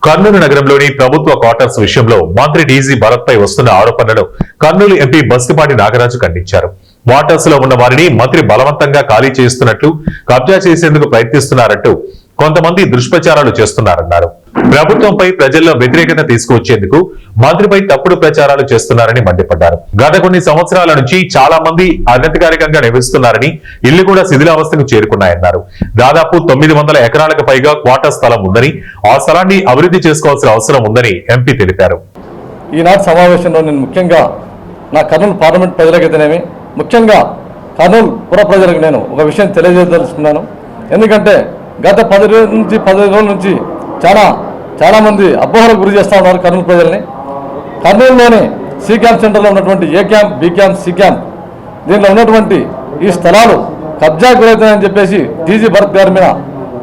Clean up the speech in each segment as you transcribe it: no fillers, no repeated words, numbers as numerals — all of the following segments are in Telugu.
కర్నూలు నగరంలోని ప్రభుత్వ క్వార్టర్స్ విషయంలో మంత్రి డీజీ భరత్ పై వస్తున్న ఆరోపణలను కర్నూలు ఎంపీ బస్తిపాటి నాగరాజు ఖండించారు. క్వార్టర్స్ లో ఉన్న వారిని మంత్రి బలవంతంగా ఖాళీ చేస్తున్నట్లు, కబ్జా చేసేందుకు ప్రయత్నిస్తున్నారంటూ కొంతమంది దుష్ప్రచారాలు చేస్తున్నారన్నారు. ప్రభుత్వంపై ప్రజల్లో వ్యతిరేకత తీసుకువచ్చేందుకు మంత్రిపై తప్పుడు ప్రచారాలు చేస్తున్నారని మండిపడ్డారు. గత కొన్ని సంవత్సరాల నుంచి చాలా మంది అనధికారికంగా నివసిస్తున్నారని, ఇళ్లు కూడా శిథిలావస్థకు చేరుకున్నాయన్నారు. దాదాపు 900 ఎకరాలకు పైగా క్వార్టర్ స్థలం ఉందని, ఆ స్థలాన్ని అభివృద్ధి చేసుకోవాల్సిన అవసరం ఉందని ఎంపీ తెలిపారు. ఈనాటి సమావేశంలో నేను ముఖ్యంగా నా కర్నూలు పార్లమెంట్ ప్రజలకైతేనేమి, ముఖ్యంగా కర్నూలు పుర ప్రజలకు నేను ఒక విషయం తెలియజేయదలుచుకున్నాను. ఎందుకంటే గత 15 రోజుల నుంచి చాలా మంది అపోహలకు గురి చేస్తూ ఉన్నారు కర్నూలు ప్రజల్ని. కర్నూలులోని సి క్యాంప్ సెంటర్లో ఉన్నటువంటి A camp, B camp, C camp, దీనిలో ఉన్నటువంటి ఈ స్థలాలు కబ్జా గురవుతాయని చెప్పేసి డీజీ భరత్ గారి మీద,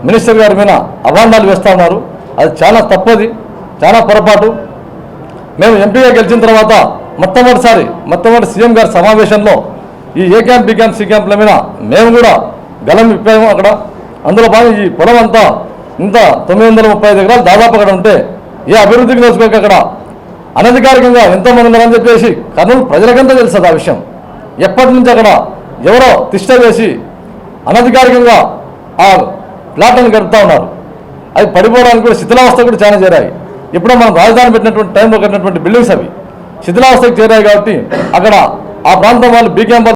మినిస్టర్ గారి మీద అభాండాలు వేస్తూ ఉన్నారు. అది చాలా తప్పది, చాలా పొరపాటు. మేము ఎంపీగా గెలిచిన తర్వాత మొట్టమొదటి సీఎం గారి సమావేశంలో ఈ ఏ క్యాంప్, బి క్యాంప్, సి క్యాంప్ల మీద మేము కూడా గలం విప్పాము. అక్కడ అందులో భాగంగా ఈ పొలం అంతా ఇంత 935 ఎకరాలు దాదాపు అక్కడ ఉంటే ఏ అభివృద్ధికి నోచుకోక అక్కడ అనధికారికంగా ఎంతోమంది ఉన్నారని చెప్పేసి కర్నూలు ప్రజలకంతా తెలుసు ఆ విషయం. ఎప్పటి నుంచి అక్కడ ఎవరో తిష్ట వేసి అనధికారికంగా ఆ ప్లాట్లను గడుపుతూ ఉన్నారు. అవి పడిపోవడానికి కూడా శిథిలావస్థ కూడా చాలా చేరాయి. ఇప్పుడు మనం రాజధాని పెట్టినటువంటి టైంలో కట్టినటువంటి బిల్డింగ్స్ అవి శిథిలావస్థకు చేరాయి. కాబట్టి అక్కడ ఆ ప్రాంతం వాళ్ళు బీ క్యాంప్